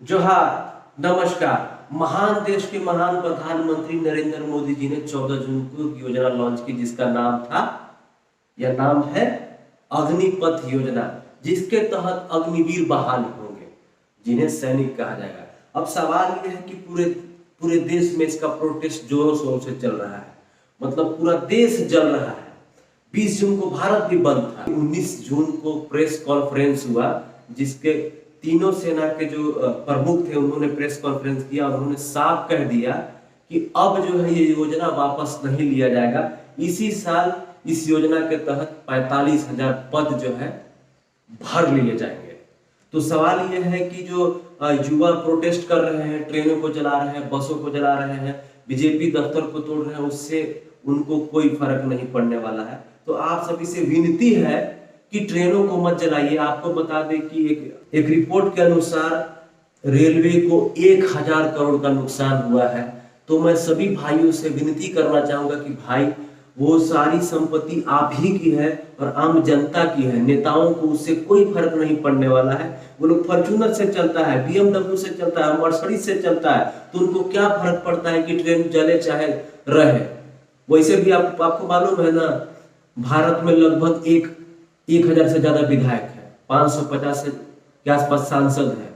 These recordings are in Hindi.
जोहार, नमस्कार। महान देश के महान प्रधानमंत्री नरेंद्र मोदी जी ने 14 जून को योजना लॉन्च की जिसका नाम था या नाम है अग्निपथ योजना, जिसके तहत अग्निवीर बहाल होंगे जिन्हें सैनिक कहा जाएगा। अब सवाल यह है कि पूरे पूरे देश में इसका प्रोटेस्ट जोरों शोरों से चल रहा है, मतलब पूरा देश जल रहा है। 20 जून को भारत भी बंद था। 19 जून को प्रेस कॉन्फ्रेंस हुआ जिसके तीनों सेना के जो प्रमुख थे उन्होंने प्रेस कॉन्फ्रेंस किया और उन्होंने साफ कह दिया कि अब जो है ये योजना वापस नहीं लिया जाएगा। इसी साल इस योजना के तहत 45,000 पद जो है भर लिए जाएंगे। तो सवाल यह है कि जो युवा प्रोटेस्ट कर रहे हैं, ट्रेनों को जला रहे हैं, बसों को जला रहे हैं, बीजेपी दफ्तर को तोड़ रहे हैं, उससे उनको कोई फर्क नहीं पड़ने वाला है। तो आप सभी से विनती है कि ट्रेनों को मत जलाइए। आपको बता दें कि एक रिपोर्ट के अनुसार रेलवे को 1,000 करोड़ का नुकसान हुआ है। तो मैं सभी भाइयों से विनती करना चाहूंगा कि भाई वो सारी संपत्ति आप ही की है और आम जनता की है। नेताओं को उससे कोई फर्क नहीं पड़ने वाला है। वो लोग फॉर्च्यूनर से चलता है, BMW से चलता है, मर्सिडीज से चलता है, तो उनको क्या फर्क पड़ता है कि ट्रेन जले चाहे रहे। वैसे भी आपको मालूम है ना, भारत में लगभग 1,000 से ज्यादा विधायक है, 550 के आसपास सांसद है।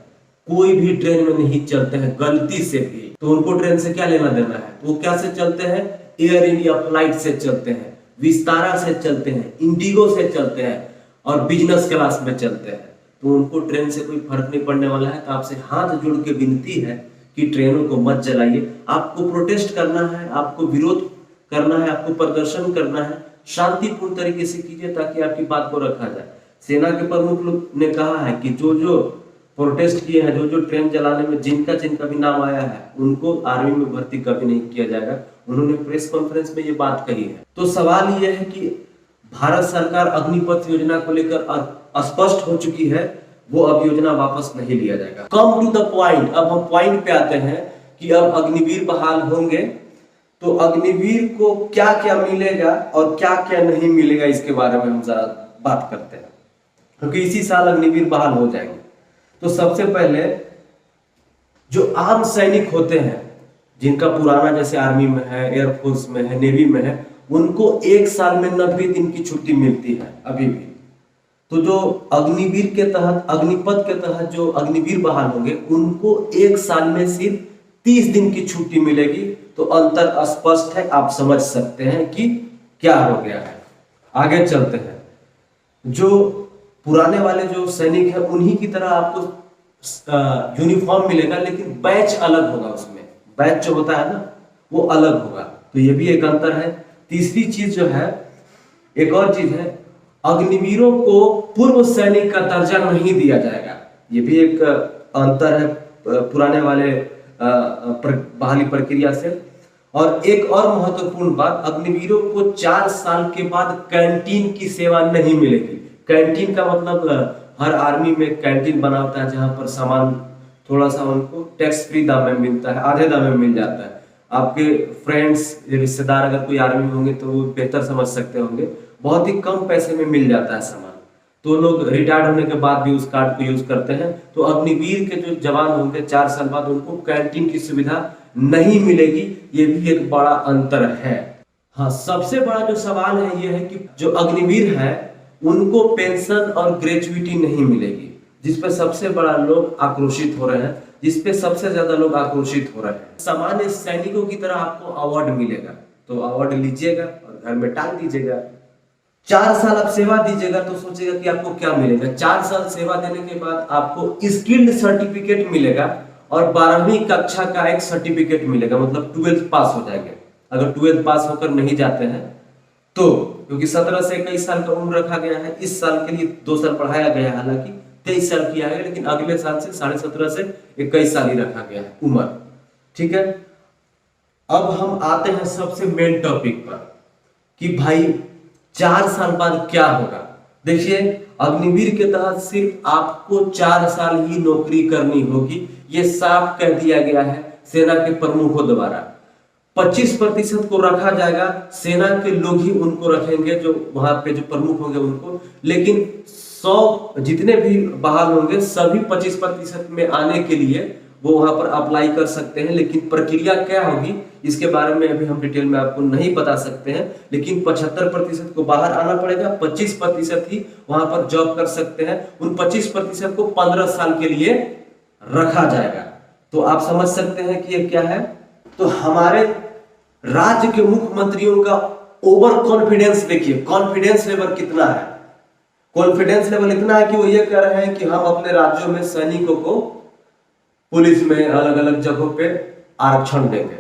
कोई भी ट्रेन में नहीं चलते हैं गलती से भी, तो उनको ट्रेन से क्या लेना देना है। तो वो क्या से चलते हैं? एयर इंडिया फ्लाइट से चलते हैं, विस्तारा से चलते हैं, इंडिगो से चलते हैं और बिजनेस क्लास में चलते हैं। तो उनको ट्रेन से कोई फर्क नहीं पड़ने वाला है। तो आपसे हाथ जोड़ के विनती है कि ट्रेनों को मत जलाइए। आपको प्रोटेस्ट करना है, आपको विरोध करना है, आपको प्रदर्शन करना है, शांतिपूर्ण तरीके से कीजिए ताकि आपकी बात को रखा जाए। सेना के प्रमुख लोग ने कहा है कि जो जो प्रोटेस्ट किए हैं, जो जो ट्रेन जलाने में जिनका जिनका भी नाम आया है, उनको आर्मी में भर्ती कभी नहीं किया जाएगा। उन्होंने प्रेस कॉन्फ्रेंस में ये बात कही है। तो सवाल यह है कि भारत सरकार अग्निपथ योजना को लेकर स्पष्ट हो चुकी है, वो अब योजना वापस नहीं लिया जाएगा। Come to the point. अब हम पॉइंट पे आते हैं कि अब अग्निवीर बहाल होंगे तो अग्निवीर को क्या क्या मिलेगा और क्या क्या नहीं मिलेगा, इसके बारे में हम जरा बात करते हैं, क्योंकि इसी साल अग्निवीर बहाल हो जाएंगे। तो सबसे पहले जो आम सैनिक होते हैं जिनका पुराना जैसे आर्मी में है, एयरफोर्स में है, नेवी में है, उनको 1 साल में 90 दिन की छुट्टी मिलती है अभी भी। तो जो अग्निवीर के तहत, अग्निपथ के तहत जो अग्निवीर बहाल होंगे उनको 1 साल में सिर्फ 30 दिन की छुट्टी मिलेगी। तो अंतर स्पष्ट है, आप समझ सकते हैं कि क्या हो गया है। आगे चलते हैं। जो पुराने वाले जो सैनिक है उन्हीं की तरह आपको यूनिफॉर्म मिलेगा, लेकिन बैच अलग होगा। उसमें बैच जो होता है ना, वो अलग होगा। तो ये भी एक अंतर है। तीसरी चीज जो है, एक और चीज है, अग्निवीरों को पूर्व सैनिक का दर्जा नहीं दिया जाएगा। ये भी एक अंतर है पुराने वाले बहाली प्रक्रिया से। और एक और महत्वपूर्ण बात, अग्निवीरों को 4 साल के बाद कैंटीन की सेवा नहीं मिलेगी। कैंटीन का मतलब हर आर्मी में कैंटीन बना होता है जहां पर सामान थोड़ा सा उनको टैक्स फ्री दाम में मिलता है, आधे दाम में मिल जाता है। आपके फ्रेंड्स रिश्तेदार अगर कोई आर्मी में होंगे तो वो बेहतर समझ सकते होंगे, बहुत ही कम पैसे में मिल जाता है सामान। तो लोग रिटायर्ड होने के बाद भी उस कार्ड को यूज करते हैं। तो अग्निवीर के जो जवान होंगे 4 साल बाद उनको कैंटीन की सुविधा नहीं मिलेगी। ये भी एक बड़ा अंतर है। हाँ, सबसे बड़ा जो सवाल है ये है कि जो अग्निवीर है उनको पेंशन और ग्रेजुइटी नहीं मिलेगी, जिसपे सबसे बड़ा लोग आक्रोशित हो रहे हैं, जिसपे सबसे ज्यादा लोग आक्रोशित हो रहे हैं। सामान्य सैनिकों की तरह आपको अवार्ड मिलेगा, तो अवार्ड लीजिएगा और घर में टांग दीजिएगा। 4 साल आप सेवा दीजिएगा तो सोचिएगा कि आपको क्या मिलेगा। 4 साल सेवा देने के बाद आपको स्किल्ड सर्टिफिकेट मिलेगा और 12वीं कक्षा का एक सर्टिफिकेट मिलेगा, मतलब 12th पास हो जाएंगे। अगर 12th पास होकर नहीं जाते हैं तो, क्योंकि 17 से 21 साल का उम्र रखा गया है, इस साल के लिए 2 साल बढ़ाया गया है, हालांकि 23 साल किया है, लेकिन अगले साल से 17.5 से 21 साल ही रखा गया है उम्र। ठीक है। अब हम आते हैं सबसे मेन टॉपिक पर कि भाई 4 साल बाद क्या होगा। देखिए, अग्निवीर के तहत सिर्फ आपको 4 साल ही नौकरी करनी होगी, ये साफ कह दिया गया है सेना के प्रमुखों द्वारा। 25% को रखा जाएगा, सेना के लोग ही उनको रखेंगे, जो वहां पे जो प्रमुख होंगे उनको, लेकिन 100 जितने भी बहाल होंगे सभी 25% में आने के लिए वो वहां पर अप्लाई कर सकते हैं। लेकिन प्रक्रिया क्या होगी इसके बारे में अभी हम डिटेल में आपको नहीं बता सकते हैं। लेकिन 75% को बाहर आना पड़ेगा, 25% ही वहां पर जॉब कर सकते हैं। उन 25% को 15 साल के लिए रखा जाएगा। तो आप समझ सकते हैं कि ये क्या है। तो हमारे राज्य के मुख्यमंत्रियों का ओवर कॉन्फिडेंस देखिए, कॉन्फिडेंस लेवल कितना है। कॉन्फिडेंस लेवल इतना है कि वो ये कह रहे हैं कि हम अपने राज्यों में सैनिकों को पुलिस में अलग अलग जगहों पे आरक्षण देंगे।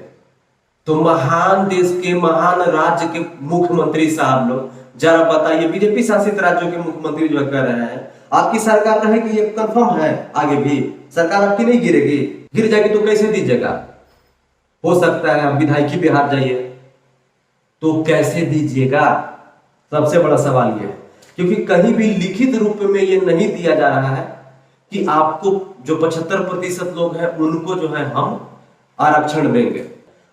तो महान देश के महान राज्य के मुख्यमंत्री साहब लोग जरा बताइए, बीजेपी शासित राज्यों के मुख्यमंत्री जो कह रहे हैं आपकी सरकार रहेगी, ये कंफर्म है, आगे भी सरकार आपकी नहीं गिरेगी, गिर जाएगी तो कैसे दीजिएगा। हो सकता है आप विधायकी बिहार जाइए तो कैसे दीजिएगा, सबसे बड़ा सवाल ये है। क्योंकि कहीं भी लिखित रूप में ये नहीं दिया जा रहा है कि आपको जो 75% लोग हैं उनको जो है हम आरक्षण देंगे।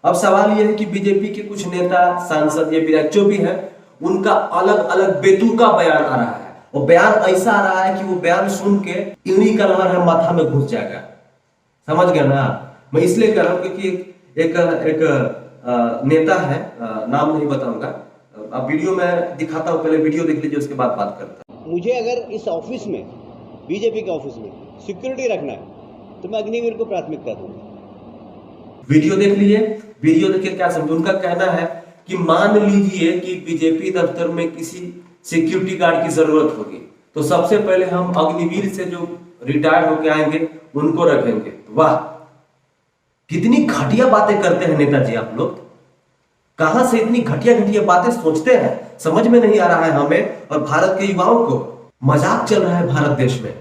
अब सवाल यह है कि बीजेपी के कुछ नेता, सांसद या विधायक जो भी है उनका अलग अलग बेतुका बयान आ रहा है, और बयान ऐसा आ रहा है कि वो बयान सुन के इन्हीं का लहर है माथा में घुस जाएगा। समझ गया ना। मैं इसलिए कह रहा हूं क्योंकि एक नेता है, नाम नहीं बताऊंगा, अब वीडियो में दिखाता हूं, पहले वीडियो देख लीजिए उसके बाद बात करता हूं। मुझे अगर इस ऑफिस में, बीजेपी के ऑफिस में सिक्योरिटी रखना है तो मैं अग्निवीर को प्राथमिकता दूंगा। वीडियो देख लीजिए, वीडियो देखिए क्या समझे। उनका कहना है कि मान लीजिए कि बीजेपी दफ्तर में किसी सिक्योरिटी गार्ड की जरूरत होगी तो सबसे पहले हम अग्निवीर से जो रिटायर्ड होके आएंगे उनको रखेंगे। वाह, कितनी घटिया बातें करते हैं नेताजी आप लोग। कहां से इतनी घटिया घटिया बातें सोचते हैं, समझ में नहीं आ रहा है हमें और भारत के युवाओं को। मजाक चल रहा है भारत देश में,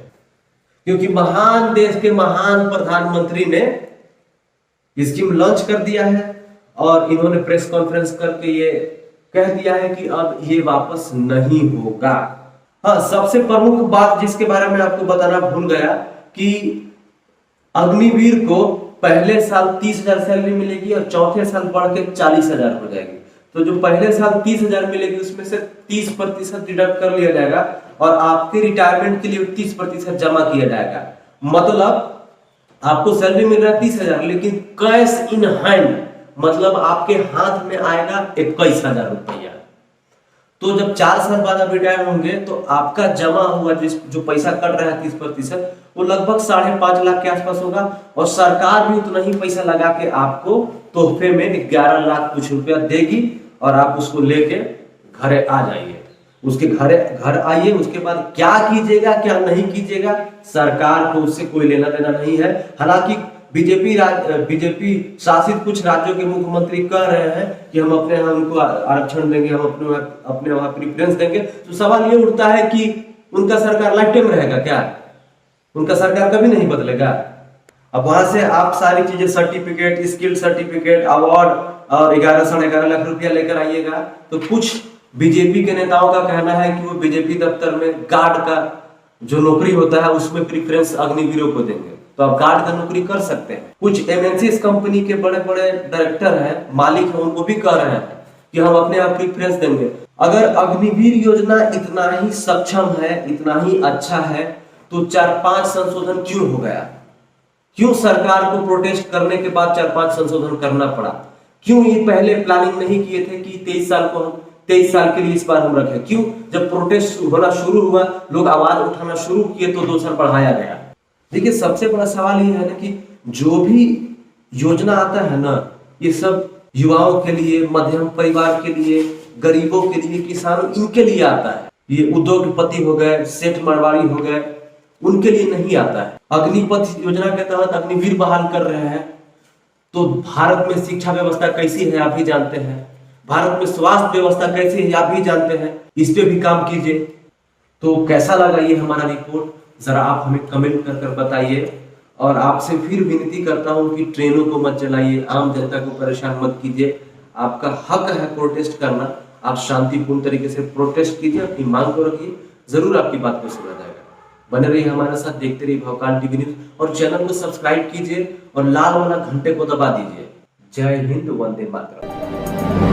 क्योंकि महान देश के महान प्रधानमंत्री ने स्कीम लॉन्च कर दिया है और इन्होंने प्रेस कॉन्फ्रेंस करके ये कह दिया है कि अब ये वापस नहीं होगा। हाँ, सबसे प्रमुख बात जिसके बारे में आपको बताना भूल गया कि अग्निवीर को पहले साल 30,000 सैलरी मिलेगी और चौथे साल बढ़ के 40,000 हो जाएगी। तो जो पहले साल 30,000 मिलेगी उसमें से 30% डिडक्ट कर लिया जाएगा और आपके रिटायरमेंट के लिए 30% जमा किया जाएगा। मतलब आपको सैलरी मिल रहा है 30,000, लेकिन कैश इन हैंड मतलब आपके हाथ में आएगा 21,000 रुपया। तो जब 4 साल बाद आप रिटायर होंगे तो आपका जमा हुआ जो पैसा कट रहा है 30%, वो लगभग 5.5 लाख के आसपास होगा और सरकार भी उतना ही पैसा लगा के आपको तोहफे में 11 लाख कुछ रुपया देगी और आप उसको लेके घरे आ जाइए। उसके घर आइए, उसके बाद क्या कीजिएगा क्या नहीं कीजिएगा सरकार को उससे कोई लेना देना नहीं है। हालांकि बीजेपी शासित कुछ राज्यों के मुख्यमंत्री कह रहे हैं कि हम अपने यहाँ उनको आरक्षण देंगे, हम अपने वहां प्रेफरेंस देंगे। तो सवाल ये उठता है कि उनका सरकार लाइफ टाइम रहेगा क्या? उनका सरकार कभी नहीं बदलेगा। अब वहां से आप सारी चीजें, सर्टिफिकेट, स्किल सर्टिफिकेट, अवार्ड और 11 साढ़े 11 लाख रुपया लेकर आइएगा। तो कुछ बीजेपी के नेताओं का कहना है कि वो बीजेपी दफ्तर में गार्ड का जो नौकरी होता है उसमें प्रेफरेंस अग्निवीरों को देंगे, तो आप गार्ड का नौकरी कर सकते हैं। कुछ एमएनसी कंपनी के बड़े बड़े डायरेक्टर हैं, मालिक हैं, उनको भी कह रहे हैं कि हम अपने आप प्रेफरेंस देंगे। अगर अग्निवीर योजना इतना ही सक्षम है, इतना ही अच्छा है, तो 4-5 संशोधन क्यों हो गया? क्यों सरकार को प्रोटेस्ट करने के बाद 4-5 संशोधन करना पड़ा? क्यों ये पहले प्लानिंग नहीं किए थे कि 23 साल के लिए इस बार हम रखें? क्यों जब प्रोटेस्ट होना शुरू हुआ, लोग आवाज उठाना शुरू किए तो 2 साल बढ़ाया गया? देखिए, सबसे बड़ा सवाल ये है ना कि जो भी योजना आता है ना, ये सब युवाओं के लिए, मध्यम परिवार के लिए, गरीबों के लिए, किसानों, इनके लिए आता है। ये उद्योगपति हो गए, सेठ मारवाड़ी हो गए, उनके लिए नहीं आता है। अग्निपथ योजना के तहत अग्निवीर बहाल कर रहे हैं। तो भारत में शिक्षा व्यवस्था कैसी है आप भी जानते हैं, भारत में स्वास्थ्य व्यवस्था कैसी है आप भी जानते हैं, इस पे भी काम कीजिए। तो कैसा लगा ये हमारा रिपोर्ट, जरा आप हमें कमेंट कर बताइए। और आपसे फिर विनती करता हूं कि ट्रेनों को मत चलाइए, आम जनता को परेशान मत कीजिए। आपका हक है प्रोटेस्ट करना, आप शांतिपूर्ण तरीके से प्रोटेस्ट कीजिए, अपनी मांग को रखिए, जरूर आपकी बात को सुना जाएगा। बने रहिए हमारे साथ, देखते रहिए भवकाल टीवी न्यूज और चैनल को सब्सक्राइब कीजिए और लाल वाला घंटे को दबा दीजिए। जय हिंद, वंदे मातरम।